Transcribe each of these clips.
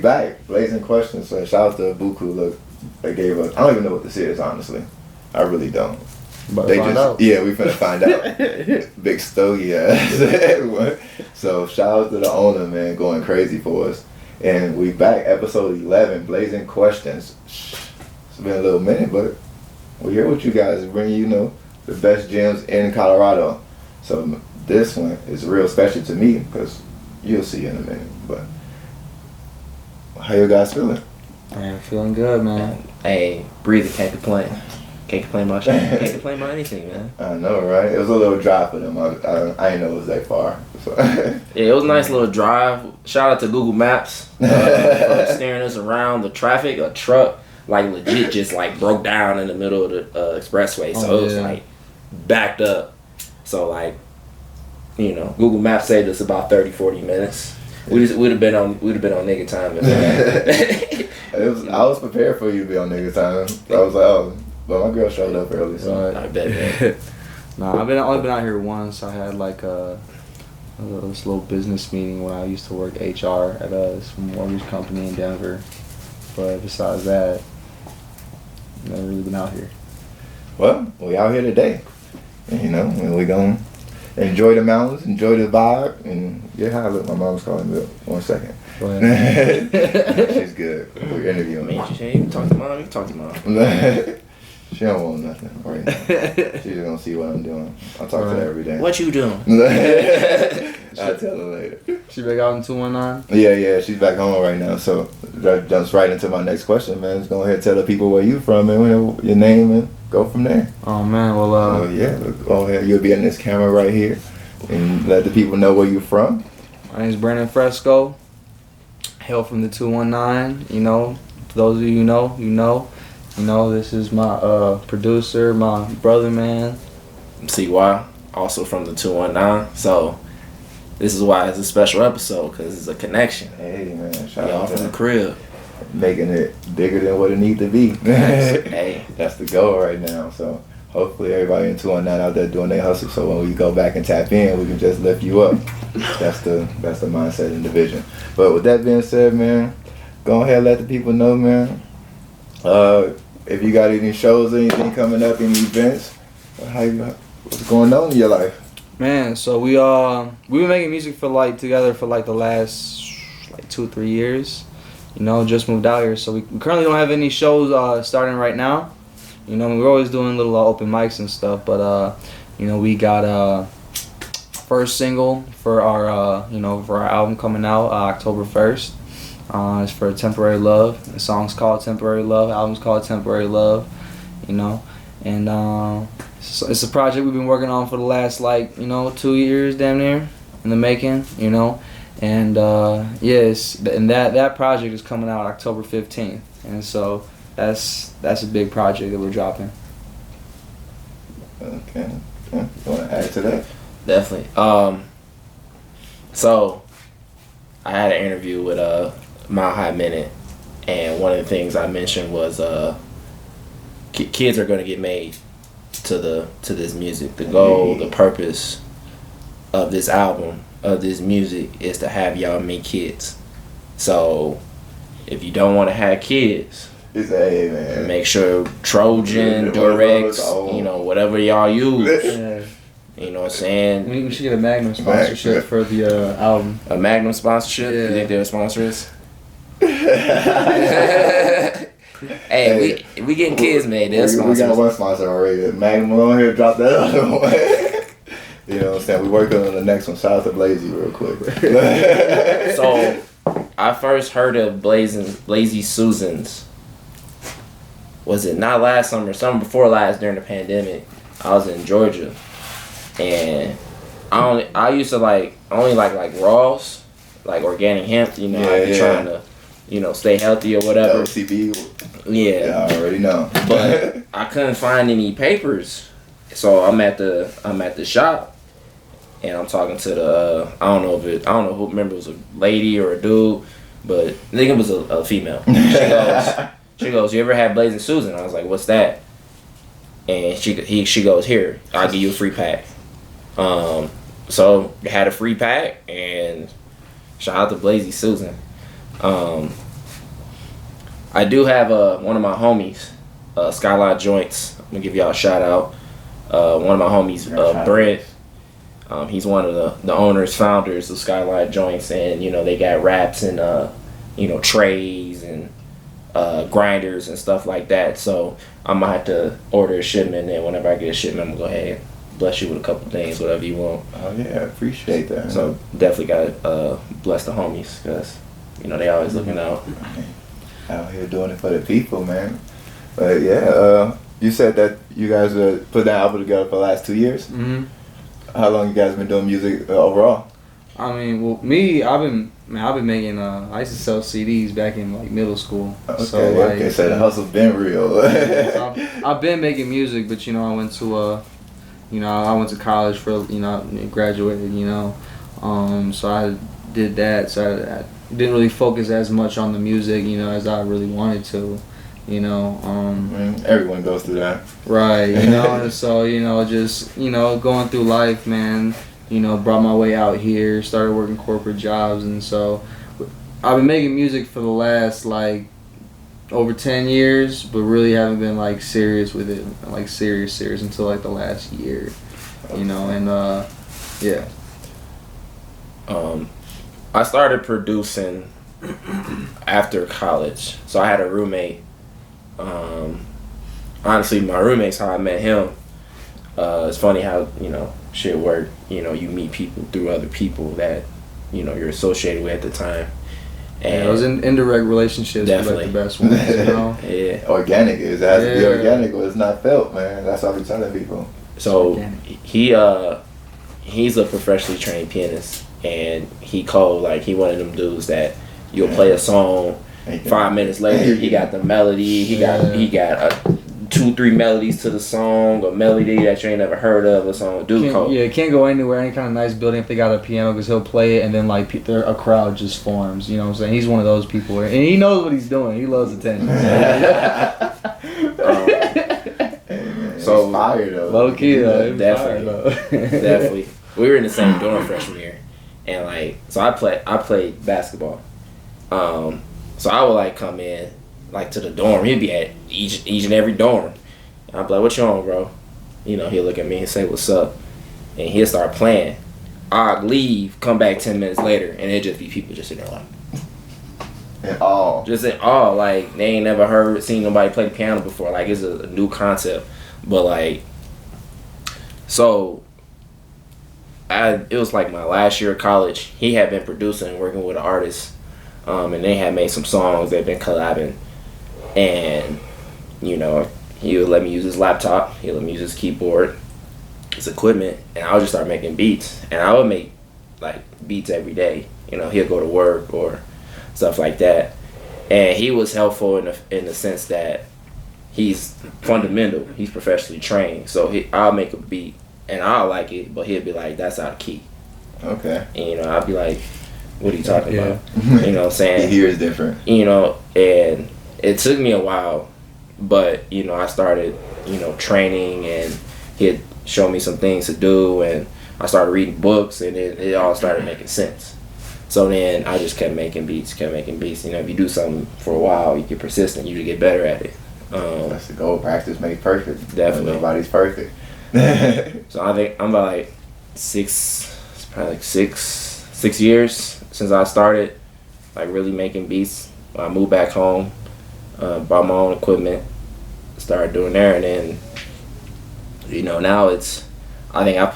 back. Blazing questions. So shout out to Buku. Look, they gave us. I don't even know what this is, honestly. I really don't. But They just out. yeah, we finna find out. Big stogie ass everyone. So shout out to the owner, man, going crazy for us. And we back, episode 11, Blazing Questions. It's been a little minute, but we're here with you guys, bringing you the best gyms in Colorado. So this one is real special to me because you'll see in a minute. But how you guys feeling? Man, feeling good, man. Hey, breathing, can't complain. Can't complain about shit. Can't complain about anything, man. I know, right? It was a little drive for them. I didn't know it was that far. So. Yeah, it was a nice little drive. Shout out to Google Maps for steering us around the traffic. A truck, like, legit just, like, broke down in the middle of the expressway. So it was, like, backed up. So, like, Google Maps saved us about 30, 40 minutes. We'd have been on nigga time. I was prepared for you to be on nigga time. I was like, oh, but my girl showed up early, so I bet, man. Nah, I've only been out here once. I had like this little business meeting when I used to work HR at this mortgage company in Denver. But besides that, I've never really been out here. Well, we out here today, and we gonna enjoy the mountains, enjoy the vibe, and get high. Look, my mom's calling me. 1 second. Go ahead. She's good. We're interviewing her. You can talk to mom. You can talk to mom. She don't want nothing right now. She's just gonna see what I'm doing. I talk to her every day. What you doing? I'll tell her later. She back out in 219? Yeah, she's back home right now. So that jumps right into my next question, man. Just go ahead and tell the people where you from and your name and go from there. Oh man, well go ahead. You'll be in this camera right here and let the people know where you're from. my name's Branden Fresco. Hail from the 219. For those of you who know, this is my producer, my brother, man. CY, also from the 219. So this is why it's a special episode, because it's a connection. Hey, man. Shout Y'all out from the crib. Making it bigger than what it needs to be. Hey. That's the goal right now. So hopefully everybody in 219 out there doing their hustle. So when we go back and tap in, we can just lift you up. That's the mindset in the vision. But with that being said, man, go ahead and let the people know, man. If you got any shows or anything coming up, any events, what's going on in your life? Man, so we've been making music together for the last 2-3 years. Just moved out here, so we currently don't have any shows starting right now. We're always doing little open mics and stuff, but we got first single for our album coming out October 1st. It's for Temporary Love. The song's called Temporary Love. Album's called Temporary Love. And it's a project we've been working on for the last 2 years, damn near, in the making. And yes, and that project is coming out October 15th, and so that's a big project that we're dropping. Okay. You want to add to that? Definitely. So I had an interview with Mile High Minute, and one of the things I mentioned was kids are going to get made to this music. The goal, the purpose of this album, of this music, is to have y'all make kids. So if you don't want to have kids, man, make sure Trojan, Durex, whatever y'all use. Yeah. You know what I'm saying? We should get a Magnum sponsorship for the album. A Magnum sponsorship? Yeah. You think they'll sponsor us? Hey, we getting kids made. They'll sponsor us. We got one sponsor already. Magnum on here, drop that other one. You know what I'm saying? We working on the next one. Shout out to Blazy real quick. So, I first heard of Blazy Susans. Was it not last summer before last, during the pandemic? I was in Georgia, and I used to only like raws, like organic hemp. I'd be trying to, stay healthy or whatever. OCB. Yeah, I already know. But I couldn't find any papers, so I'm at the shop, and I'm talking to the I don't know who, remember, it was a lady or a dude, but I think it was a female. She goes, "You ever had Blazing Susan?" I was like, "What's that?" And she goes, "Here, I'll give you a free pack." So had a free pack, and shout out to Blazing Susan. I do have one of my homies, Skyline Joints. I'm gonna give y'all a shout out. One of my homies, Brent. He's one of the owners, founders of Skyline Joints, and they got wraps and trays and grinders and stuff like that. So I'm gonna have to order a shipment, and whenever I get a shipment, I'm gonna go ahead and bless you with a couple things, whatever you want. Oh yeah, I appreciate that. So definitely gotta bless the homies, because they always looking out. Out here doing it for the people, man. But yeah, you said that you guys put that album together for the last 2 years. Mm-hmm. How long you guys been doing music overall? I mean, well, me, I've been making. I used to sell CDs back in like middle school. Okay, So the hustle's been real. So I've been making music, but I went to I went to college for graduated. So I did that. So I didn't really focus as much on the music, as I really wanted to. Everyone goes through that. Right, and so, just, going through life, man, brought my way out here, started working corporate jobs, and so I've been making music for the last, over 10 years, but really haven't been, serious with it, serious until, the last year, and, yeah. I started producing after college, so I had a roommate. Honestly, my roommate's how I met him. It's funny how shit work. You meet people through other people that you're associated with at the time. And those indirect relationships definitely are the best ones. Yeah, organic is has to be organic, or it's not felt, man. That's what we telling people. So he's a professionally trained pianist, and he called he one of them dudes that you'll play a song. 5 minutes later, he got the melody. He got 2-3 melodies to the song, a melody that you ain't never heard of, or song. Dude, can't go anywhere, any kind of nice building if they got a piano, because he'll play it and then a crowd just forms. You know what I'm saying? He's one of those people, and he knows what he's doing. He loves attention. So inspired though. Low key though, definitely. We were in the same dorm freshman year, and so I played basketball. So I would come in to the dorm. He'd be at each and every dorm. I'd be like, "What you on, bro?" He'll look at me and say, "What's up?" And he'll start playing. I'd leave, come back 10 minutes later, and it'd just be people just sitting there just in awe, they ain't never seen nobody play the piano before. It's a new concept, but so it was my last year of college. He had been producing and working with an artist. And they had made some songs. They've been collabing, and he would let me use his laptop. He would let me use his keyboard, his equipment, and I would just start making beats. And I would make beats every day. He'll go to work or stuff like that. And he was helpful in the sense that he's fundamental. He's professionally trained. So I'll make a beat and I'll like it, but he'll be like, "That's out of key." Okay. And I'll be like, "What are you talking about?" You know what I'm saying? He hears different. And it took me a while, but I started, training, and he'd show me some things to do, and I started reading books, and it all started making sense. So then I just kept making beats. If you do something for a while, you get persistent, you get better at it. That's the goal. Practice makes perfect. Definitely. Nobody's perfect. So I think I'm about 6 years since I started really making beats. I moved back home, bought my own equipment, started doing there, and then now I think I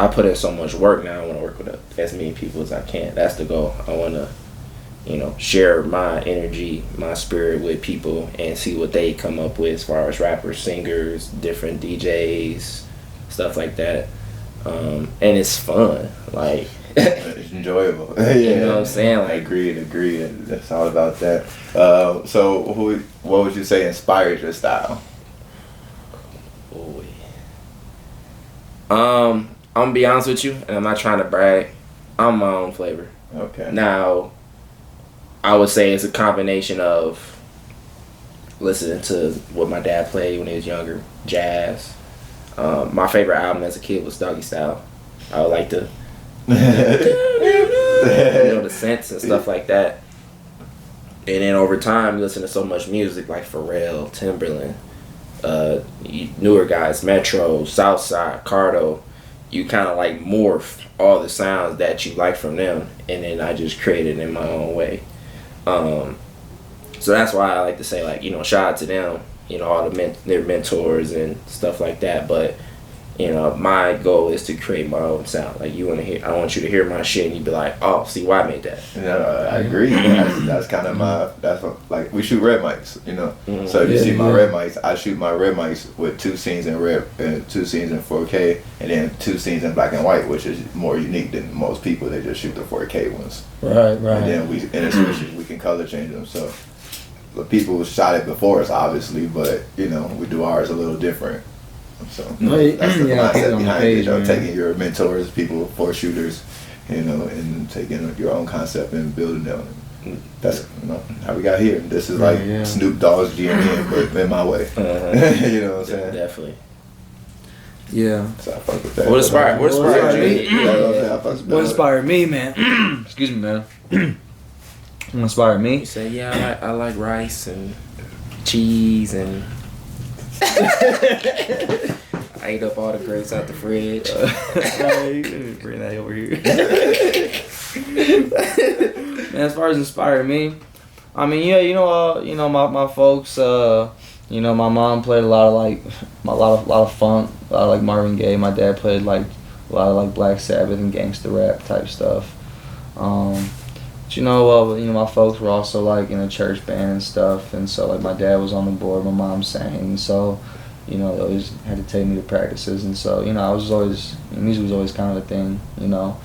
put in so much work now. I want to work with as many people as I can. That's the goal. I want to share my energy, my spirit with people, and see what they come up with as far as rappers, singers, different DJs, stuff like that. And it's fun. It's enjoyable. Yeah. You know what I'm saying? Agreed. That's all about that. So what would you say inspired your style? I'm gonna be honest with you, and I'm not trying to brag. I'm my own flavor. Okay. Now, I would say it's a combination of listening to what my dad played when he was younger, jazz. My favorite album as a kid was Doggy Style. I would like to, the synths and stuff like that. And then over time, you listen to so much music like Pharrell, Timberland, newer guys, Metro, Southside, Cardo. You kind of like morph all the sounds that you like from them, and then I just created it in my own way. So that's why I like to say, like, you know, shout out to them, you know, all their mentors and stuff like that. But you know, my goal is to create my own sound. Like, I want you to hear my shit and you be like, oh, see why I made that. Yeah, I agree. That's kind of like, we shoot red mics, you know. Mm-hmm. So if you see my red mics, I shoot my red mics with 2 scenes in red and 2 scenes in 4K, and then 2 scenes in black and white, which is more unique than most people. They just shoot the 4K ones. Right. And then in the switches, we can color change them. So the people shot it before us, obviously, but you know, we do ours a little different. So that's the mindset behind it, you know, taking your mentors, people, 4 shooters, you know, and taking your own concept and building them. That's, you know, how we got here. This is like Snoop Dogg's GMN, but in my way. You know what I'm saying? Definitely. Yeah. So I fuck with that. What inspired you? What inspired me, man? Excuse me, man. What inspired me? You say, yeah, I like rice and cheese and I ate up all the grapes out the fridge. Bring that over here. Man, as far as inspired me, I mean, yeah, you know, my folks, you know, my mom played a lot of funk, a lot of like Marvin Gaye. My dad played like a lot of like Black Sabbath and gangster rap type stuff. But you know, my folks were also like in a church band and stuff, and so like my dad was on the board, my mom sang, and so, you know, they always had to take me to practices, and so, you know, music was always kind of a thing, you know.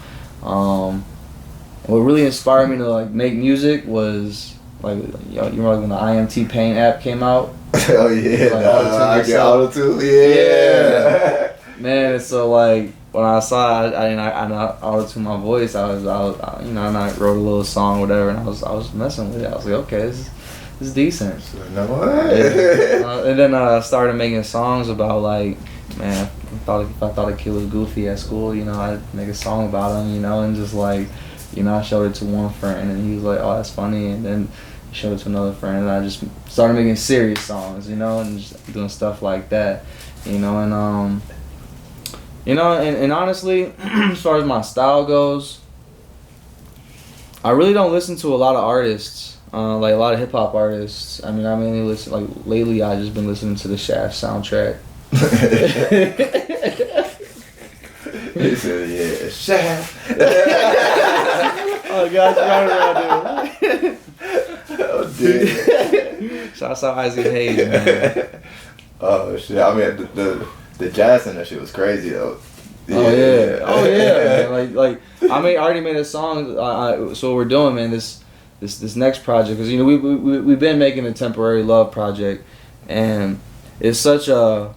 What really inspired me to like make music was like, you remember like when the IMT Paint app came out? Oh yeah, like, I get auto-tune. Yeah. Man, so like when I saw it, I auto-tuned my voice. I was you know, and I wrote a little song, or whatever, and I was messing with it. I was like, okay, this is decent. So, no what? And then I started making songs about like, man, if I thought a kid was goofy at school, you know, I'd make a song about him, you know, and just like, you know, I showed it to one friend, and he was like, oh, that's funny, and then he showed it to another friend, and I just started making serious songs, you know, and just doing stuff like that, you know, and you know, and honestly, as far as my style goes, I really don't listen to a lot of artists, like a lot of hip hop artists. I mean, I mainly listen, like lately I just been listening to the Shaft soundtrack. He said, yeah, Shaft. Oh gosh, right. Oh, dude. Shouts out Isaac Hayes, man. Oh shit! I mean, the jazz in that shit was crazy though. Yeah. Oh yeah, man. Like I already made a song. So what we're doing, man, this next project, because you know we've been making a Temporary Love project, and it's such a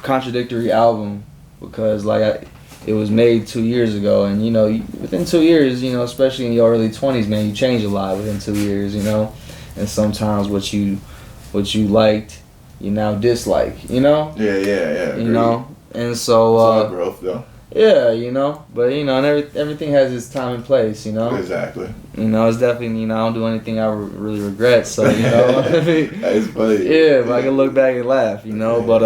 contradictory album because like it was made 2 years ago, and you know within 2 years, you know, especially in your early 20s, man, you change a lot within 2 years, you know, and sometimes what you liked, you now dislike, you know. Yeah. You know, and so. It's all growth though. Yeah, you know, but you know, and everything has its time and place, you know. Exactly. You know, it's definitely, you know, I don't do anything I really regret, so you know. It's funny. Yeah, but I can look back and laugh, you know. But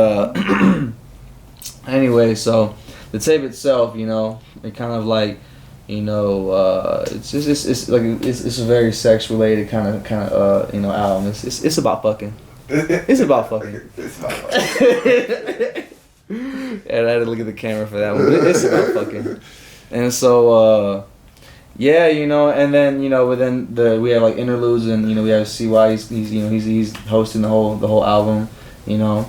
anyway, so the tape itself, you know, it kind of like, you know, it's a very sex related kind of you know album. It's about fucking. It's about fucking. It's about fucking. And I had to look at the camera for that one. But it's about fucking. And so, yeah, you know, and then, you know, within we have like interludes, and you know, we have CY. He's hosting the whole album, you know.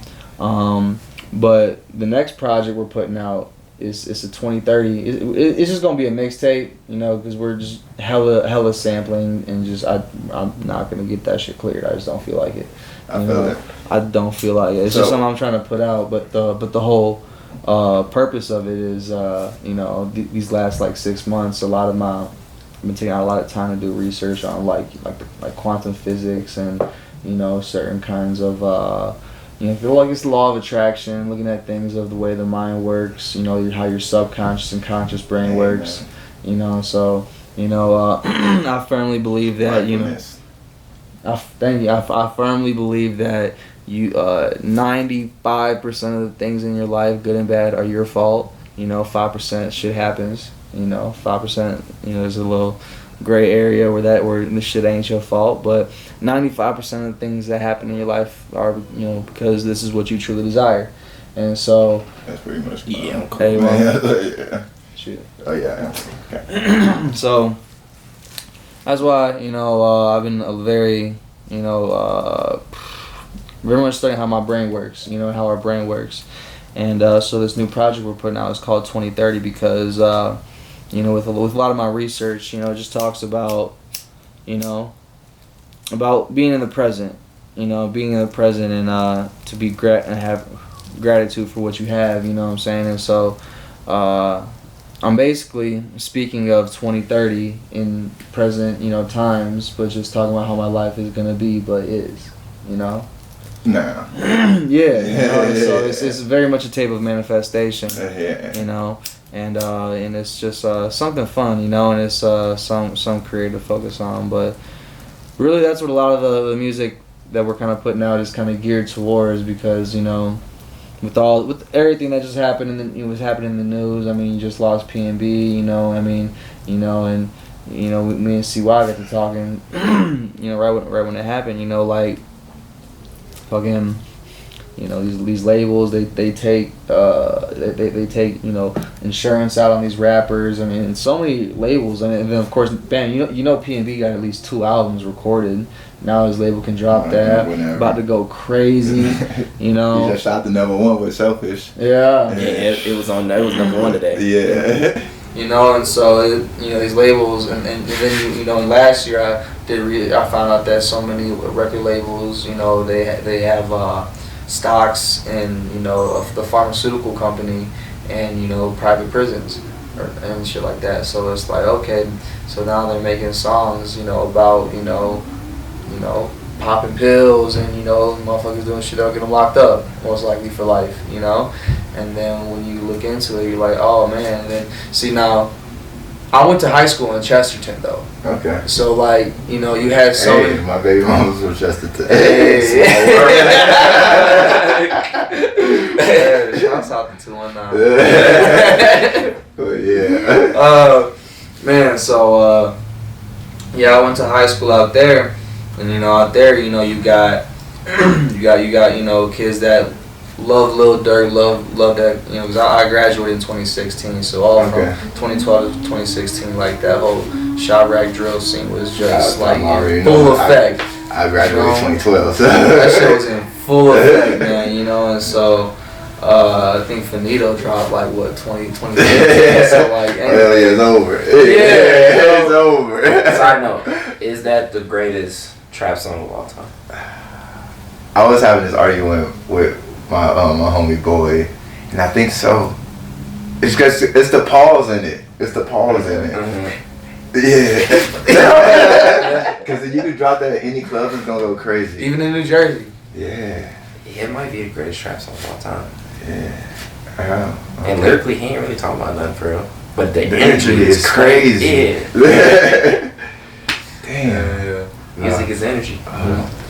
But the next project we're putting out it's a 2030. It's just gonna be a mixtape, you know, because we're just hella sampling, and just I'm not gonna get that shit cleared. I just don't feel like it. I feel it. I don't feel like it. It's just something I'm trying to put out, but the whole purpose of it is, you know, these last like 6 months, I've been taking out a lot of time to do research on like quantum physics and, you know, certain kinds of you know, feel like it's the law of attraction, looking at things of the way the mind works, you know, how your subconscious and conscious brain works, you know, so, You know, I firmly believe that, you know, thank you. I firmly believe that 95% of the things in your life, good and bad, are your fault. You know, 5% shit happens. You know, 5%, you know, there's a little gray area where the shit ain't your fault, but 95% of the things that happen in your life are, you know, because this is what you truly desire. And so that's pretty much yeah. Hey, well, yeah. shoot. Oh yeah. Okay. So that's why, you know, I've been a very, you know, very much studying how my brain works, you know, how our brain works. And so this new project we're putting out is called 2030 because, you know, with a lot of my research, you know, it just talks about, you know, about being in the present, you know, being in the present and to be and have gratitude for what you have, you know what I'm saying? And so I'm basically speaking of 2030 in present, you know, times, but just talking about how my life is going to be, but is, you know? Nah. Yeah, you know, so it's very much a tape of manifestation, you know, and it's just something fun, you know, and it's some creative focus on, but really that's what a lot of the music that we're kind of putting out is kind of geared towards because, you know, with everything that just happened and was happening in the news, I mean, you just lost PNB, you know, I mean, you know, and you know, me and CY got to talking, you know, right when it happened, you know, like. Fucking, you know, these labels they take they take, you know, insurance out on these rappers. I mean, so many labels. I mean, and then of course, bam, you know PNB got at least 2 albums recorded. Now his label can drop that. Whenever. About to go crazy, you know. He just shot the #1 with Selfish. Yeah. It was #1 today. Yeah. You know, and so you know these labels, and then you know, last year I found out that so many record labels, you know, they have stocks in, you know, of the pharmaceutical company and, you know, private prisons and shit like that. So it's like, okay, so now they're making songs, you know, about, you know, popping pills and, you know, motherfuckers doing shit that'll get them locked up, most likely for life, you know. And then when you look into it, you're like, oh man. And then see, now I went to high school in Chesterton though. Okay. So like, you know, you had so many. My baby mom was from Chesterton. Hey. Shouts out to 219. But yeah. Man, so yeah, I went to high school out there, and you know, out there, you know, you got you know, kids that love Lil Durk, love that, you know, because I graduated in 2016, so all from 2012 to 2016, like that whole Chirac drill scene was just like in full effect. I graduated in 2012, so that shit was in full effect, man, you know, and so I think Finito dropped like what 2015, so like hell yeah, it's over. Yeah, it's over. Side note, is that the greatest trap song of all time? I was having this argument with my homie boy, and I think so. It's just it's the pause in it. It's the pause in it. Mm-hmm. Yeah. Because if you could drop that at any club, it's gonna go crazy. even in New Jersey. Yeah. It might be the greatest trap song of all time. Yeah. And lyrically, he ain't really talking about nothing for real. But the energy is crazy. Yeah. Damn. Yeah. Music is energy.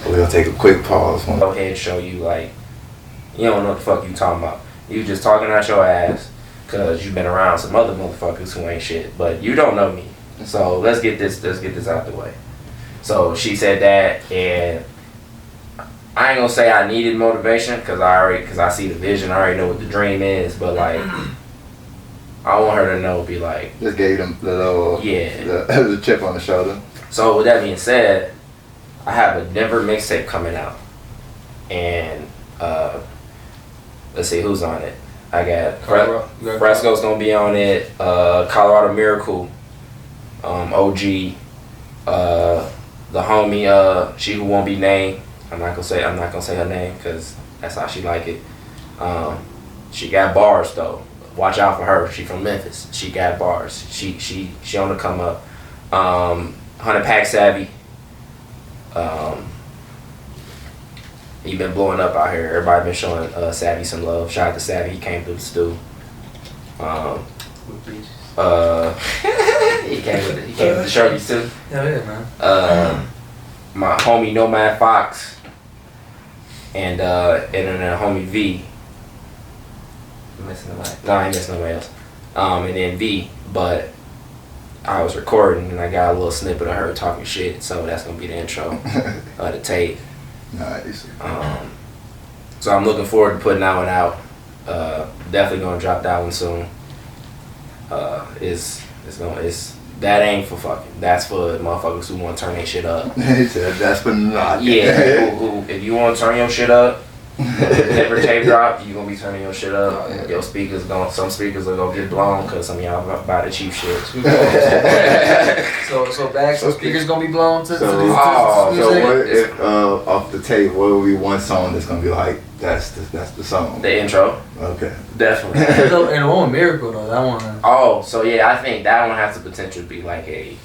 We're gonna take a quick pause. Go ahead and show you, like, you don't know what the fuck you talking about. You just talking out your ass because you've been around some other motherfuckers who ain't shit. But you don't know me. So let's get this out the way. So she said that, and I ain't gonna say I needed motivation because I see the vision. I already know what the dream is. But like, I want her to know, be like, Just gave them the little the chip on the shoulder. So with that being said, I have a Denver mixtape coming out, and let's see who's on it. I got Fresco's gonna be on it. Colorado Miracle, OG, the homie, she who won't be named. I'm not gonna say her name because that's how she like it. She got bars though. Watch out for her. She from Memphis. She got bars. She on the come up. 100 Pack Savvy. He been blowing up out here. Everybody been showing Savvy some love. Shout out to Savvy. He came through the stew. He came with the shorties too. Hell yeah, man. My homie Nomad Fox, and then a homie V. I'm missing nobody. No, I ain't missing nobody else. And then V, but I was recording and I got a little snippet of her talking shit, so that's gonna be the intro of the tape. Nice. So I'm looking forward to putting that one out. Definitely gonna drop that one soon. That ain't for fucking. That's for motherfuckers who want to turn their shit up. He said that's for not. Yeah, who, if you want to turn your shit up, never tape drop, you gonna be turning your shit up. Oh, yeah. Your speakers some speakers are gonna get blown because some of y'all buy the cheap shit. So speakers gonna be blown to So this what music? if off the tape? What would be one song that's gonna be like that's the song? The intro, Okay. definitely. And the one Miracle though, that one. Oh, so yeah, I think that one has the potential to be like a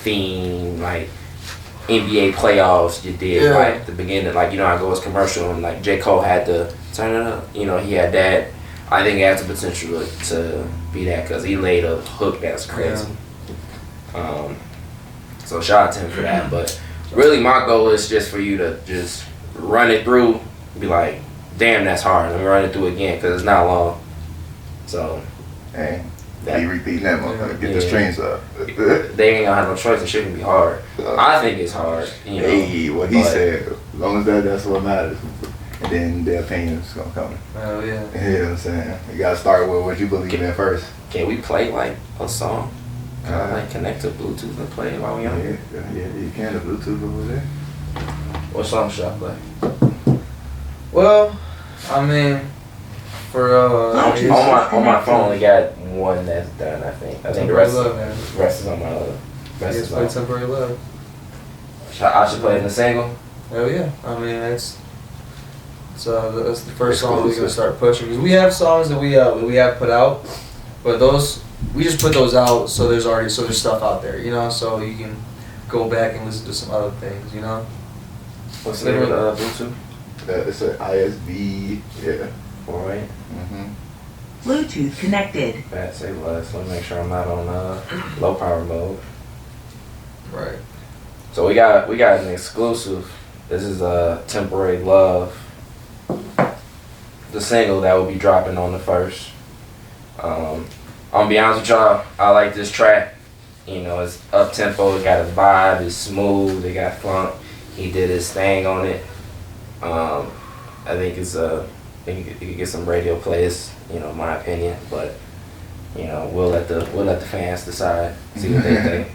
theme, like NBA playoffs. You did Yeah. like the beginning, like you know, I go as commercial, and like J. Cole had to turn it up. You know, he had that. I think it has the potential to be that because he laid a hook that's crazy. So shout out to him for that. But really, my goal is just for you to just run it through, be like, damn, that's hard. Let me run it through again because it's not long. So. Hey, That- be repeating that motherfucker. Get the Yeah. strings up. They ain't gonna have no choice. It shouldn't be hard. I think it's hard. You know. Hey, what he but- said. As long as that's what matters. And then their opinion's gonna come. Oh yeah. You know what I'm saying? You gotta start with what you believe in first. Can we play like a song? Kind of like connect to Bluetooth and play it while we on here. Yeah, you can. The Bluetooth over there. What song should I play? Well, I mean, for On my phone, I got one that's done. I think the Temporary rest Love, man. rest is on my other. Rest Yes, is play on. Temporary Love. I should play it in the single. Hell yeah. I mean, that's the first song we're gonna start pushing. Because we have songs that we have put out, but those we just put those out so there's stuff out there, you know, so you can go back and listen to some other things, you know. What's the name of the Bluetooth? It's an ISB. Yeah. 408. Bluetooth connected. Bad say less. Let me make sure I'm not on low power mode. Right. So we got an exclusive. This is Temporary Love, the single that will be dropping on the 1st. I'm gonna be honest with y'all, I like this track. You know, it's up tempo, it got a vibe, it's smooth, it got funk. He did his thing on it. I think it's it could get some radio plays, you know, in my opinion, but you know, we'll let the fans decide, see what they think.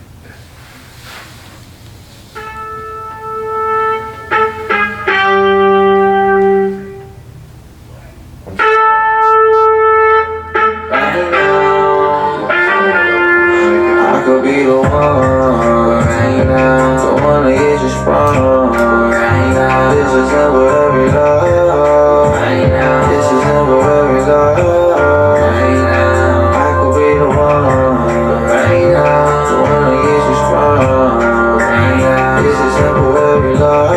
I could be the one right now, the one that gets you sprung right now. This is temporary love right now. This is temporary love right now. I could be the one right now, the one that gets you sprung right now. This is temporary love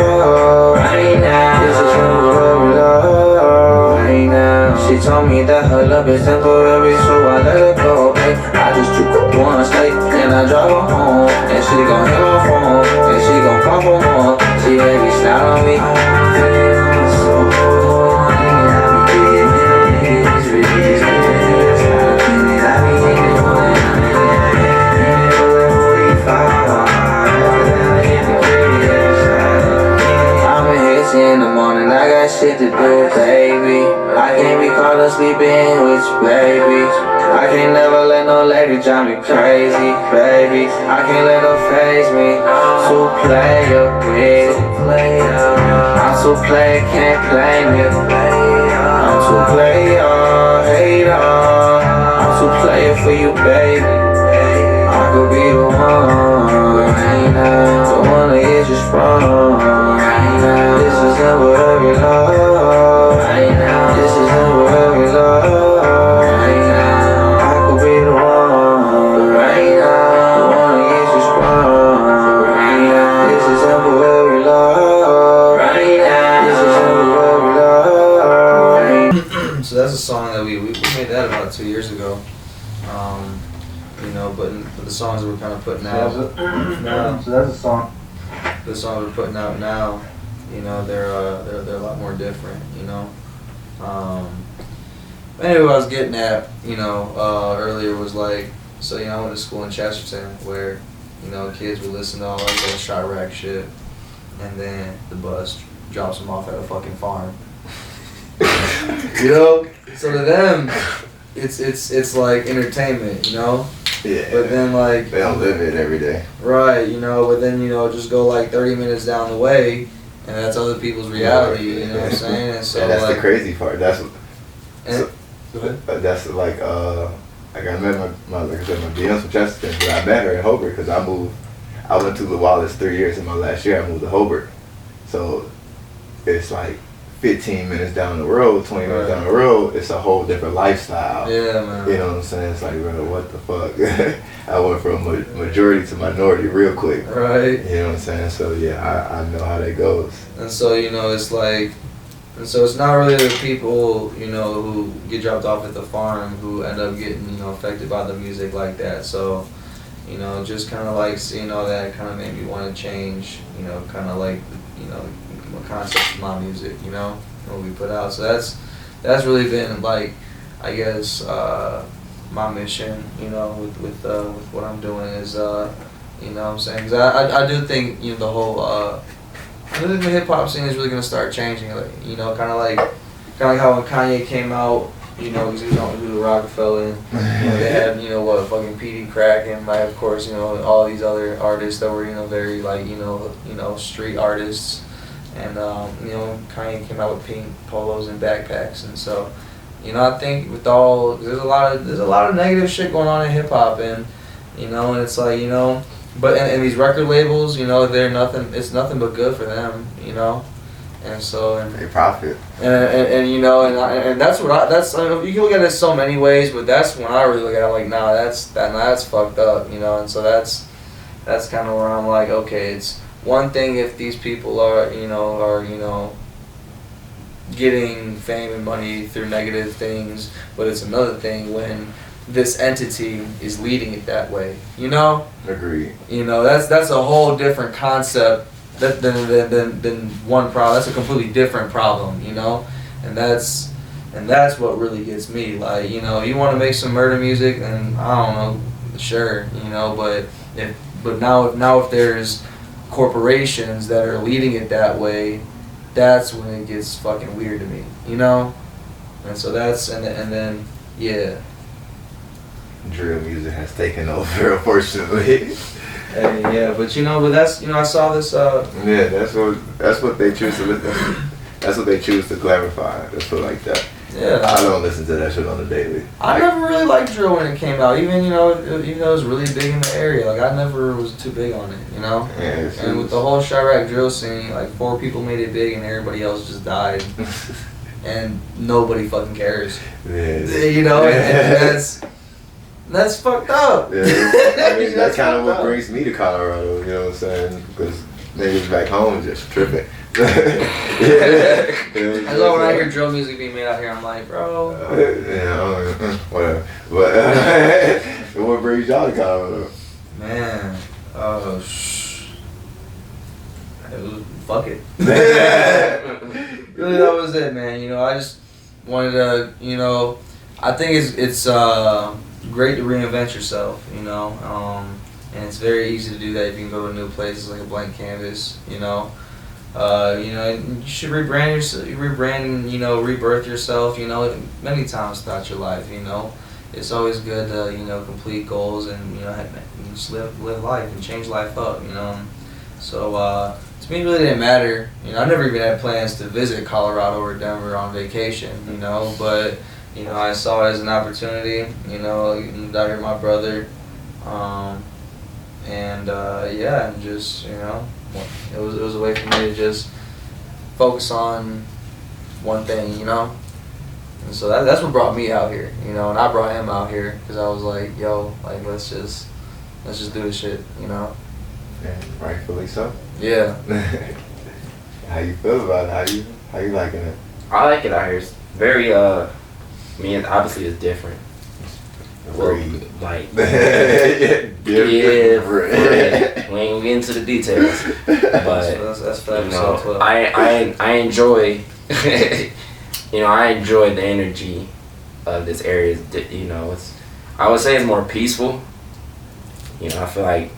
right now. This is temporary love right now. She told me that her love is temporary, so I let her go. Hey, I just took up one state and I drive her home, and she gon' hit my phone and she gon' call for more. She baby snap on me. Feeling so horny, I be getting these ridiculous. I be getting one, and for that 45. I'm in here in the morning, I got shit to do, baby. I can't be caught up sleeping with you, baby. I can't never let no lady drive me crazy, baby. I can't let her phase me. Too player with it. I'm too player, can't play me. I'm too player, hater. I'm too player for you, baby. I could be the one right now, the one that gets you sprung right now. This is temporary love right now. This is temporary love right now. I could be the one right now, the one that gets you sprung right now. This is temporary love right now. This is temporary love right now. So that's a song that we made that about 2 years ago. you know, but the songs that we're kind of putting out now, So that's a song. the songs we're putting out now, you know, they're a lot more different, you know. Anyway, what I was getting at, you know, earlier was like, so you know, I went to school in Chesterton where, you know, kids would listen to all that little Chirac shit, and then the bus drops them off at a fucking farm. You know, so to them, it's like entertainment, you know. Yeah. But then like They don't live it every day. right, you know. But then you know, just go like 30 minutes down the way, and that's other people's reality. You know what I'm saying? And so And that's like, the crazy part. That's and, go ahead. that's like I met my like I said, my DM's from Chesterton, but I met her in Hobart because I went to the Wallace 3 years. In my last year, I moved to Hobart, so it's like 15 minutes down the road, 20 minutes down the road. It's a whole different lifestyle. Yeah, man. You know what I'm saying? It's like, bro, what the fuck? I went from majority to minority real quick. Right. You know what I'm saying? So yeah, I know how that goes. And so you know, it's like, and so it's not really the people, you know, who get dropped off at the farm who end up getting, you know, affected by the music like that. So, you know, just kind of like seeing all that kind of made me want to change, you know, kind of like, you know, the concept of my music, you know, what we put out. So that's really been like, I guess, my mission, you know, with what I'm doing is, you know what I'm saying? 'Cause I do think, you know, the whole, I think the hip hop scene is really gonna start changing. Like, you know, kind of like how when Kanye came out, you know, because he was on the Rockefeller, and you know, they had, you know, what, fucking PD Crack, and like, of course, you know, all these other artists that were, you know, very like, you know, street artists, and you know, Kanye came out with pink polos and backpacks, and so, you know, I think with all, there's a lot of negative shit going on in hip hop, and you know, and it's like, you know. But and these record labels, you know, it's nothing but good for them, you know, and so and They profit. and you know, and that's what I mean, you can look at it so many ways, but that's when I really look at it like, nah, that's fucked up, you know, and so that's kind of where I'm like, okay, it's one thing if these people are getting fame and money through negative things, but it's another thing when this entity is leading it that way, you know. Agreed. You know, that's a whole different concept than one problem. That's a completely different problem, you know, and that's what really gets me. Like, you know, you want to make some murder music, and I don't know, sure, you know, but now if there's corporations that are leading it that way, that's when it gets fucking weird to me, you know, and so that's and then yeah. Drill music has taken over, unfortunately. Hey, yeah, but you know, but that's, you know, I saw this. Yeah, that's what they choose to listen. That's what they choose to clarify. Let's put it like that. Yeah. I don't listen to that shit on the daily. I never really liked drill when it came out, even though it was really big in the area. Like, I never was too big on it, you know. Yeah, and with the whole Chirac drill scene, like 4 people made it big, and everybody else just died, and nobody fucking cares. Yeah. You know, and that's fucked up. Yeah, I mean, that's That's kind of fucked what up. brings me to Colorado, you know what I'm saying? Because niggas back home just tripping. Yeah. That's why when I hear drill music being made out here, I'm like, bro. Yeah, whatever. But what brings y'all to Colorado? Man, fuck it. Really, that was it, man. You know, I just wanted to, you know, I think it's great to reinvent yourself, you know, and it's very easy to do that if you can go to new places like a blank canvas, you know. You should rebrand, you know, rebirth yourself, you know, many times throughout your life, you know. It's always good to, you know, complete goals and, you know, just live life and change life up, you know. So, to me, it really didn't matter. You know, I never even had plans to visit Colorado or Denver on vacation, you know, but, you know, I saw it as an opportunity, you know, moved out here with my brother, and just, you know, it was a way for me to just focus on one thing, you know. And so that's what brought me out here, you know, and I brought him out here because I was like, yo, like, let's just do this shit, you know. And rightfully so. Yeah. How you feel about it? How you liking it? I like it out here. It's very, I mean, obviously it's different. Well, Breed. like Different. we ain't gonna get into the details, but that's for you know, episode 12. I enjoy, I enjoy the energy of this area. You know, I would say it's more peaceful. You know, I feel like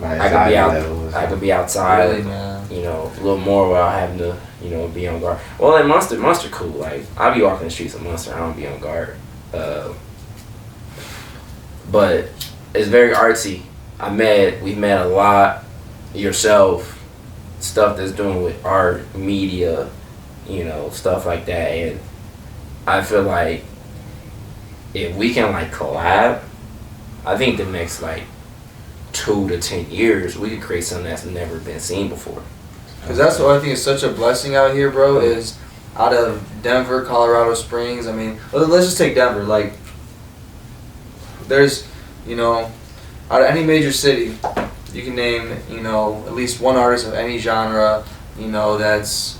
I could be outside, Really, man. you know, a little more without having to, be on guard. Well, in Munster cool. Like, I be walking the streets of Munster, I don't be on guard. But it's very artsy. We've met a lot, yourself, stuff that's doing with art, media, stuff like that. And I feel like if we can like collab, I think the next like 2 to 10 years we could create something that's never been seen before. Because that's what I think is such a blessing out here, bro, is out of Denver, Colorado Springs. I mean, let's just take Denver. Like, there's, out of any major city, you can name, at least one artist of any genre, that's,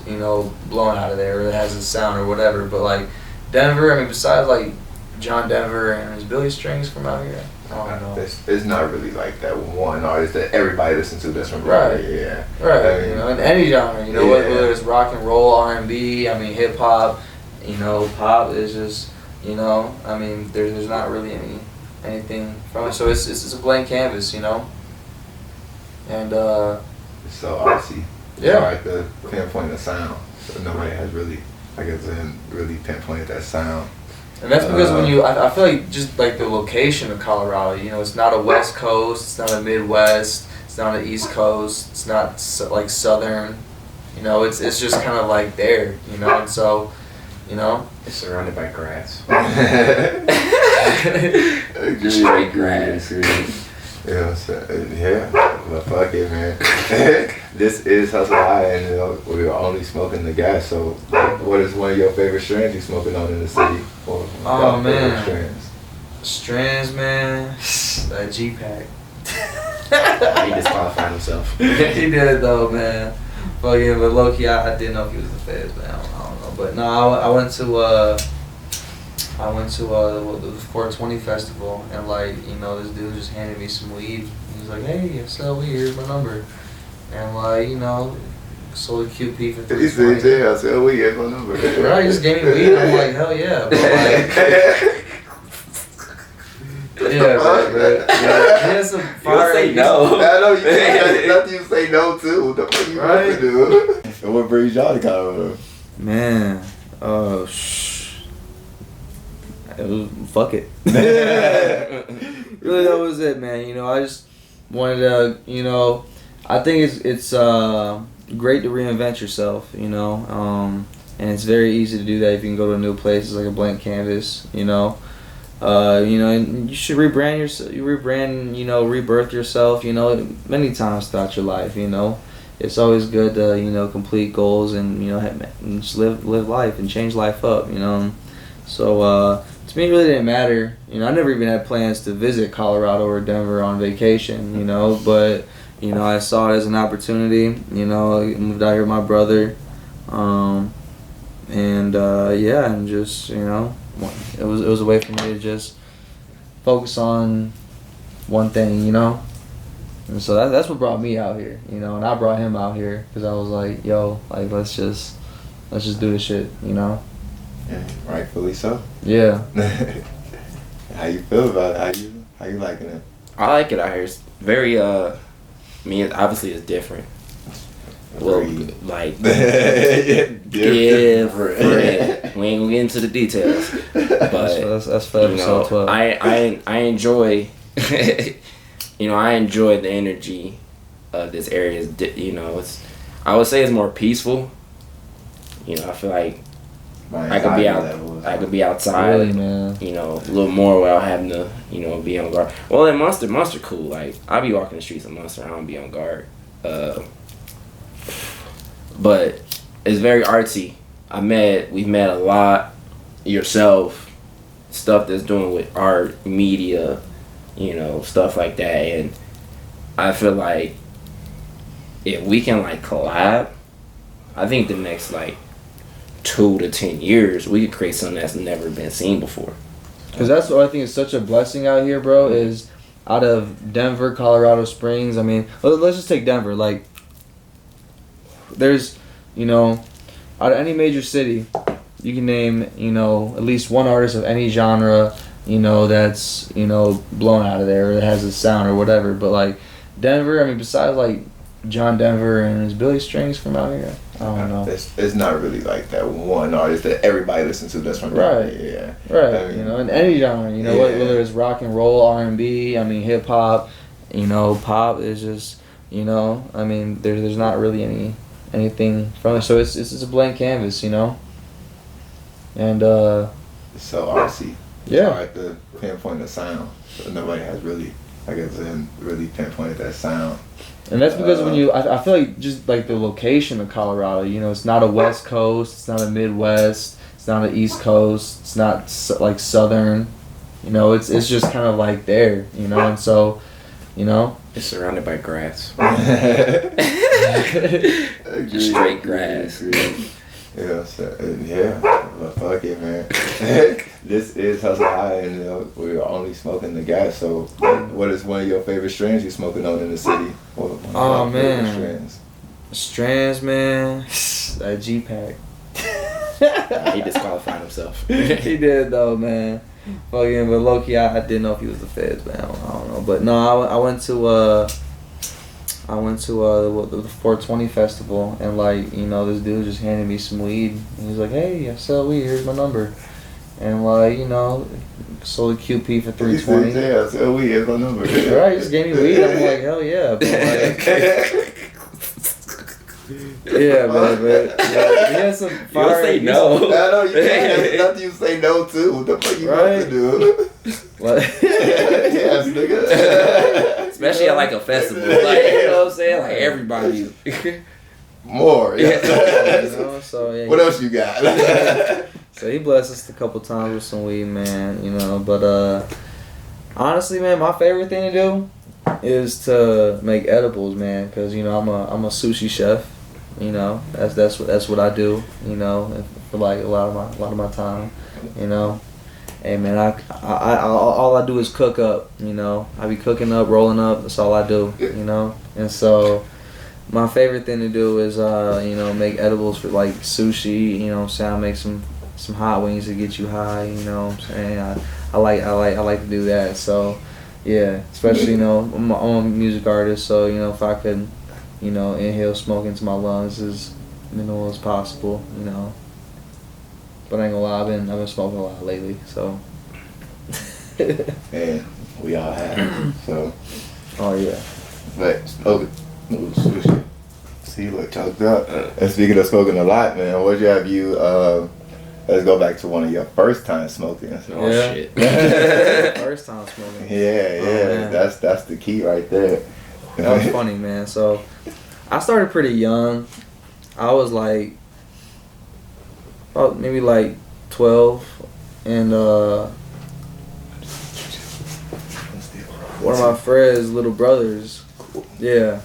blown out of there or that has a sound or whatever. But, like, Denver, I mean, besides, like, John Denver and his Billy Strings from out here, I don't know. It's not really like that one artist that everybody listens to that's from Right. Yeah. Right, I mean, in any genre, yeah. whether it's rock and roll, R&B, I mean, hip hop, pop is just, I mean, there's not really anything from it. So it's a blank canvas, and It's so artsy. Yeah. It's hard to pinpoint the sound. So nobody has really, really pinpointed that sound. and that's because when I feel like just like the location of Colorado, it's not a West Coast, it's not a Midwest, it's not an East Coast, it's not like Southern, it's just kind of like there, and so, It's surrounded by grass. Straight grass. Yeah, well, fuck it, man. This is Hustle High, and we're only smoking the gas. So, what is one of your favorite strands you smoking on in the city? Or Oh, man. strands? Strands, man, that G-Pack. He disqualified himself. He did though, man. But yeah, but low key, I didn't know if he was the feds, man. I don't know. But no, I went to the 420 festival, and like, this dude just handed me some weed. He was like, "Hey, I sell weed. Here's my number." And like, sold a QP for He said, $320. "Yeah, I said, we have my number." Right, he just gave me weed. I'm like, hell yeah. But like, yeah, but he has some fire. say no. I know you say nothing. You say no too. What the fuck you Right. about to do? And what brings y'all to Colorado? Man, it was, fuck it. Really, that was it, man. I just wanted to, I think it's great to reinvent yourself, and it's very easy to do that if you can go to a new place. It's like a blank canvas, and you should rebrand yourself. Rebirth yourself, many times throughout your life, It's always good to, complete goals and, and just live life and change life up, So, to me, it really didn't matter. I never even had plans to visit Colorado or Denver on vacation, but, I saw it as an opportunity. I moved out here with my brother. And just, it was a way for me to just focus on one thing, And so that's what brought me out here, and I brought him out here because I was like, yo, like, let's just do this shit, Yeah, rightfully so. Yeah. How you feel about it? How you liking it? I like it out here. It's very obviously it's different. Well, like different. We ain't gonna get into the details, but that's for episode 12. I enjoy, I enjoy the energy of this area. I would say it's more peaceful. I feel like I could be outside, Really, man. a little more without having to, be on guard. Well, in Munster cool. Like, I be walking the streets of Munster, I don't be on guard. But it's very artsy. We've met a lot, yourself, stuff that's doing with art, media, stuff like that. And I feel like if we can like collab, I think the next like 2 to 10 years we could create something that's never been seen before. Because that's what I think is such a blessing out here, bro, is out of Denver, Colorado Springs. I mean, let's just take Denver. Like, there's, out of any major city, you can name, at least one artist of any genre, that's, blown out of there or that has a sound or whatever. But, like, Denver, I mean, besides, like, John Denver and his Billy Strings from out here, I don't know. It's not really like that one artist that everybody listens to that's from right. Yeah. Right. I mean, in any genre, whether it's rock and roll, R&B, I mean, hip hop, pop is just, I mean, there's not really anything from it. So it's a blank canvas, And it's so artsy. Yeah. It's hard to pinpoint the sound. So nobody has really, really pinpointed that sound. And that's because when I feel like just like the location of Colorado, it's not a West Coast, it's not a Midwest, it's not an East Coast, it's not like Southern, it's just kind of like there, and so, It's surrounded by grass. Straight grass. Yeah, well, fuck it, man. This is Hustle High, and we're only smoking the gas. So, what is one of your favorite strands you're smoking on in the city? Oh man, strands, man. That G-Pack. He disqualified himself. He did though, man. Fucking, but low key, I didn't know if he was the feds, man. I don't know, but no, I went to the 420 festival, and like, this dude just handed me some weed. And he's like, "Hey, I sell weed. Here's my number." And like, sold a QP for $320. Yeah, I sell weed. Here's my number. Right, he just gave me weed. I'm like, hell yeah. But like, yeah, man. But he had some fire. You'll say no. I know you can't. There's nothing you say no to. What the fuck you about to do? What? Yes, nigga. Especially at like a festival. Like, you know what I'm saying? Like everybody. More. Yeah. So, yeah, what else you got? So he blessed us a couple times with some weed, man. But honestly, man, my favorite thing to do is to make edibles, man. Because I'm a sushi chef. That's what I do. For like a lot of my time. Hey man, I all I do is cook up. I be cooking up, rolling up. That's all I do. And so my favorite thing to do is make edibles for like sushi. I make some hot wings to get you high. I'm saying I like to do that. So yeah, especially I'm a music artist. So if I could inhale smoke into my lungs as minimal as possible. But I ain't gonna lie, I've been smoking a lot lately, so. And we all have, so. Oh yeah. But smoking, sushi. See, you look choked up. And speaking of smoking a lot, man, let's go back to one of your first time smoking. Oh shit. First time smoking. Yeah, that's the key right there. That was funny, man. So, I started pretty young. I was like, maybe like 12, and one of my friend's little brothers, one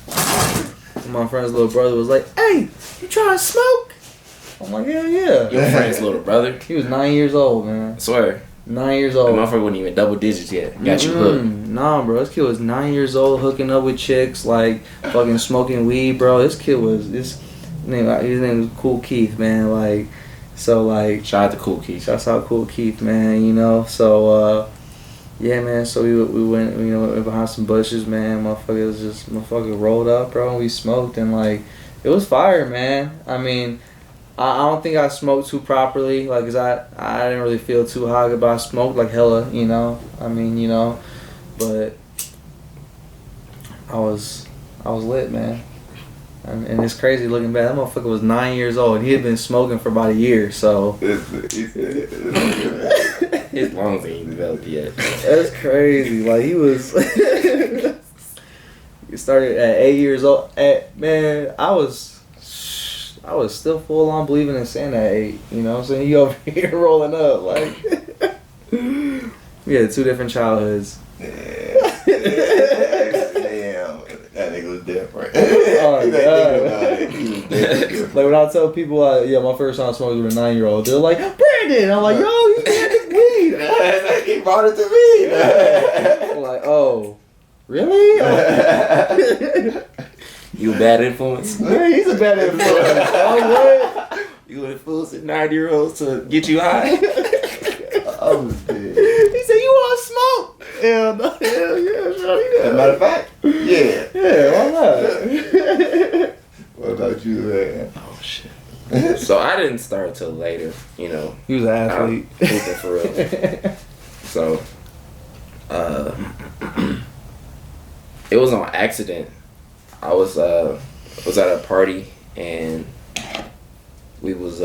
of my friend's little brother was like, "Hey, you trying to smoke?" I'm like, "Hell yeah." Your friend's little brother? He was 9 years old, man. I swear. 9 years old. The motherfucker wasn't even double digits yet. Got you hooked. Nah, bro. This kid was 9 years old, hooking up with chicks, like fucking smoking weed, bro. His name was Cool Keith, man. Like, so like. Shout out to Cool Keith. Shouts out Cool Keith, man. So yeah, man. So we went, went behind some bushes, man. Motherfucker rolled up, bro. And we smoked, and like, it was fire, man. I mean, I don't think I smoked too properly, like, 'cause I didn't really feel too high, but I smoked like hella, I mean, but I was lit, man. And it's crazy looking back. That motherfucker was 9 years old. He had been smoking for about a year, so. His lungs ain't developed yet. That's crazy. Like, he was. He started at 8 years old. Man, I was still full on believing in Santa at 8. So he over here rolling up like. We had 2 different childhoods. Damn, that nigga was different. Oh god. Like when I tell people, my first time smoking with a 9-year-old, they're like, "Brandon," I'm like, "Yo, you can't weed." brought it to me. Like, oh, really? You a bad influence? Man, he's a bad influence. Oh, what? You influencing 9-year-olds to get you high? Oh, shit. He said, "You want smoke?" Hell no, hell yeah, sure. As a matter of fact, yeah. Yeah, why not? What about you, man? Oh shit. So I didn't start till later, you know. He was an athlete. Hooping for real. So, it was on accident. I was at a party and we was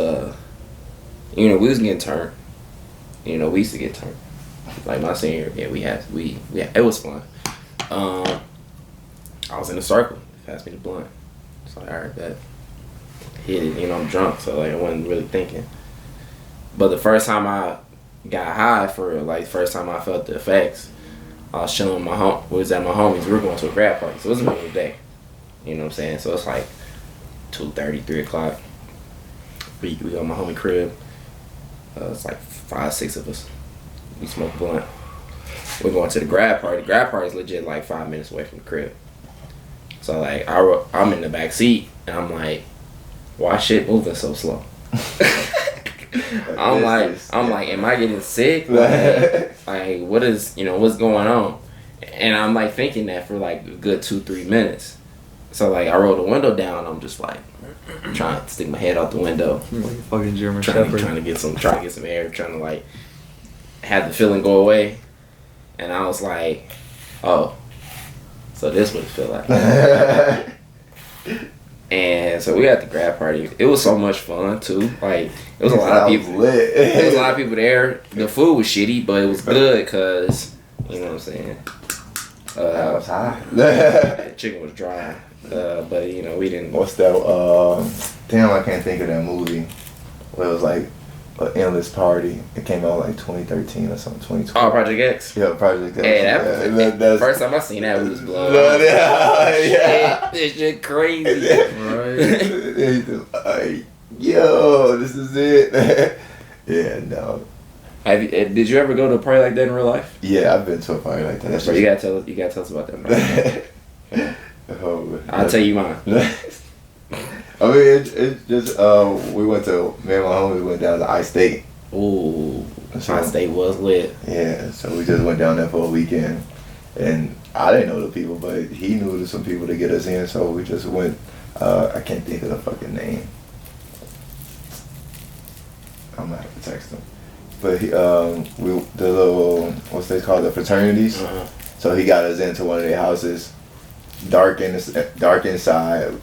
we was getting turned. You know, we used to get turned. Like my senior year, we it was fun. I was in a circle. They passed me the blunt. So I heard that. Hit it, you know, I'm drunk, so like I wasn't really thinking. But the first time I got high first time I felt the effects, I was chilling with we was at my homies. We were going to a grad party, so it was the middle of the day. You know what I'm saying? So it's like 2:30, 3 o'clock. We go to my homie crib. It's like 5, 6 of us. We smoke blunt. We're going to the grad party. Grad party is legit like 5 minutes away from the crib. So like I'm in the back seat and I'm like, why shit moving so slow? I'm like, am I getting sick? Like what is, what's going on? And I'm like thinking that for like a good 2-3 minutes. So like I roll the window down. I'm just like trying to stick my head out the window. Like a fucking German trying Shepherd. to get some air, trying to like have the feeling go away. And I was like, oh, so this what it feel like. And so we had the grad party. It was so much fun too. Like it was a lot of people. There was a lot of people there. The food was shitty, but it was good because you know what I'm saying. I was high. The chicken was dry, but we didn't. What's that? Damn, I can't think of that movie. Where it was like an endless party. It came out like 2013 or something. 2012. Oh, Project X. Yeah, Project X. Hey, that's first time I seen that, we was blown. Yeah. This shit crazy. Right. Yo, this is it. Yeah, no. Did you ever go to a party like that in real life? Yeah, I've been to a party like that. So you gotta tell us about that. I'll tell you mine. I mean, it's just me and my homies went down to I-State. Ooh, So- I-State was lit. Yeah, so we just went down there for a weekend, and I didn't know the people, but he knew some people to get us in, so we just went. I can't think of the fucking name. I'm gonna have to text him. But he, the little, what's they called, the fraternities. Uh-huh. So he got us into one of their houses, dark inside,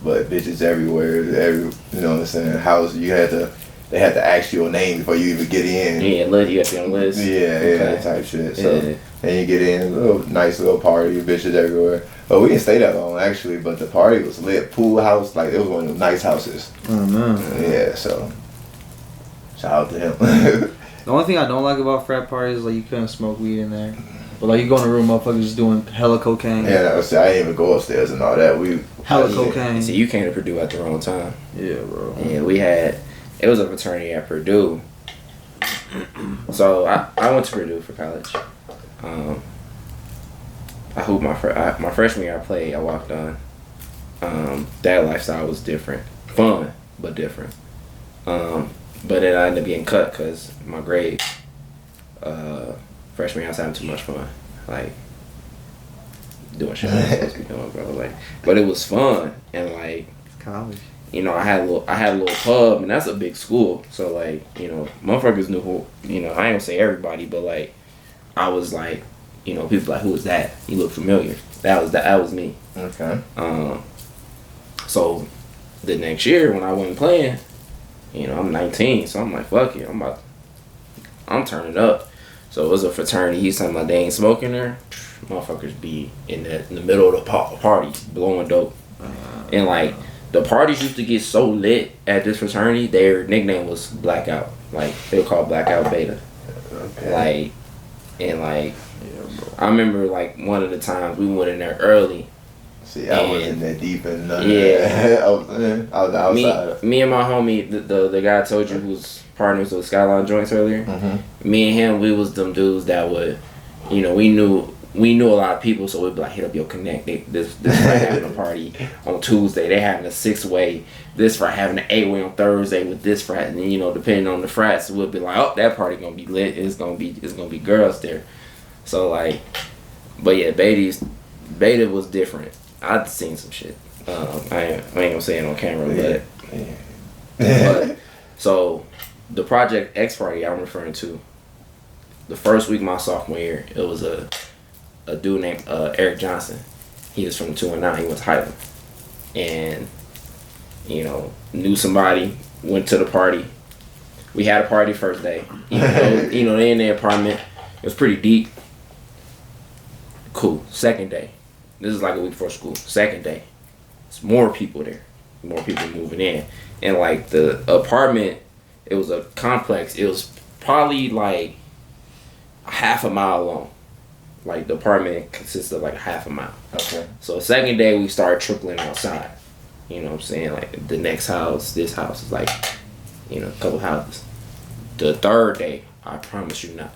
but bitches everywhere. You know what I'm saying? House, they had to ask your name before you even get in. Yeah, you got to be on the list. Yeah, type shit. So Yeah. then you get in, nice little party, bitches everywhere. But we didn't stay that long actually. But the party was lit, pool house, like it was one of the nice houses. Oh man. Yeah, so shout out to him. The only thing I don't like about frat parties is like you couldn't smoke weed in there. But like you go in a room, motherfuckers just doing hella cocaine. Yeah, I didn't even go upstairs and all that. Hella cocaine. See, you came to Purdue at the wrong time. Yeah, bro. Yeah, it was a fraternity at Purdue. So I went to Purdue for college. I hooped my freshman year. I walked on. That lifestyle was different, fun but different. But then I ended up getting cut because my grades. Freshman year I was having too much fun, like doing shit I was supposed to be doing, bro. Like, but it was fun and like College. I had a little pub, and that's a big school. So like, motherfuckers knew who. I ain't gonna say everybody, but like, I was like, people like, who was that? You look familiar. That was me. Okay. So the next year when I wasn't playing, I'm 19, so I'm like, fuck it, I'm turning up. So it was a fraternity. He's talking about they ain't smoking there. Motherfuckers be in the middle of the party blowing dope, and like. The parties used to get so lit at this fraternity, their nickname was Blackout. Like, they were called Blackout Beta. Okay. I remember, like, one of the times we went in there early, See, I wasn't that deep in none Yeah. of that. I was outside. Me and my homie, the guy I told you who's partners with Skyline Joints earlier. Mm-hmm. Me and him, we was them dudes that would, you know, we knew a lot of people, so we'd be like, hit up your connect. This for having a party on Tuesday. They having a 6-way. This for having an 8-way on Thursday with this frat. And you know, depending on the frats, we'll be like, oh, that party gonna be lit. It's gonna be girls there. So like, but yeah, Beta was different. I'd seen some shit. I ain't gonna say it on camera, but so the Project X party I'm referring to. The first week of my sophomore year, it was a dude named Eric Johnson. He was from 219. He went to Highland, and you know, knew somebody. Went to the party. We had a party first day. Even though, you know, they in their apartment. It was pretty deep. Cool. Second day. This is like a week before school. Second day. It's more people there. More people moving in. And like the apartment, it was a complex. It was probably like half a mile long. Like the apartment consists of like half a mile. Okay. So second day we started trickling outside. You know what I'm saying? Like the next house, this house is like, you know, a couple houses. The third day, I promise you not.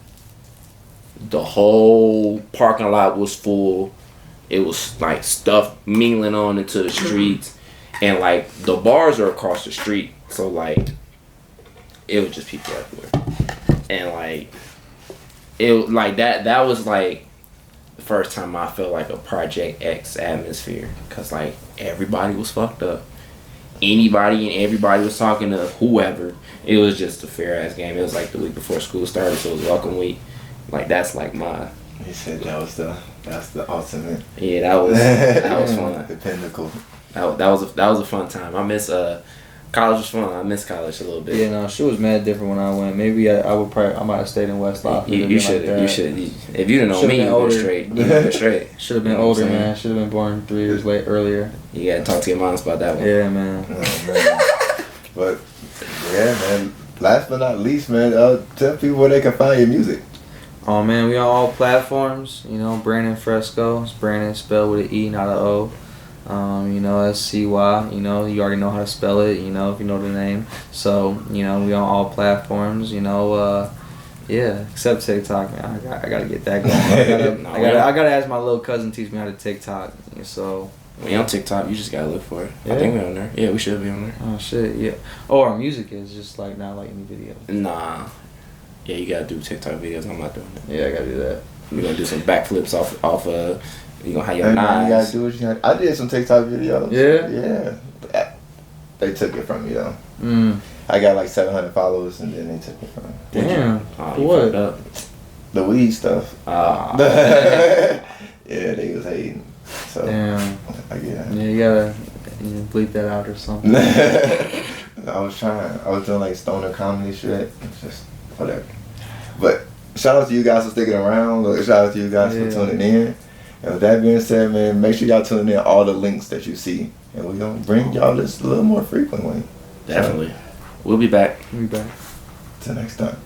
The whole parking lot was full. It was like stuff mingling on into the streets. And like the bars are across the street. So like it was just people everywhere. And like it like that was like the first time I felt like a Project X atmosphere. Cause like everybody was fucked up. Anybody and everybody was talking to whoever. It was just a fair ass game. It was like the week before school started, so it was welcome week. Like that's like my. He said that's the ultimate. Yeah, that was fun. The pinnacle. That was a fun time. I miss college was fun. I miss college a little bit. Yeah, no, she was mad different when I went. Maybe I might have stayed in West Lafayette. You should. If you didn't know me, you would straight. You been straight. Should have been older, man. Should have been born 3 years earlier. You gotta talk to your moms about that one. Yeah, man. Oh, man. But yeah, man. Last but not least, man. Tell people where they can find your music. Oh man, we on all platforms. You know, Branden Fresco. It's Branden spelled with an E, not an O. You know, SCY. You know, you already know how to spell it. You know, if you know the name. So you know, we on all platforms. You know, yeah, except TikTok, man. I gotta get that going. I gotta ask my little cousin to teach me how to TikTok. So. We on TikTok. You just gotta look for it. Yeah. I think we on there. Yeah, we should be on there. Oh shit, yeah. Oh, our music is just like not like any video. Nah. Yeah, you gotta do TikTok videos. I'm not doing it. Yeah, I gotta do that. We're gonna do some backflips off you gonna have your You knives. gotta do what you gotta. I did some TikTok videos. Yeah? Yeah. They took it from me though. Mm. I got like 700 followers and then they took it from me. Damn. Oh, For you what? fucked up. The weed stuff. Ah. Yeah, they was hating. So Damn. yeah. Yeah, you gotta bleep that out or something. I was trying. I was doing like stoner comedy shit. It's just whatever. But shout out to you guys for sticking around. Shout out to you guys for tuning in. And with that being said, man, make sure y'all tune in all the links that you see. And we're going to bring y'all this a little more frequently. Definitely. We'll be back. We'll be back. Till next time.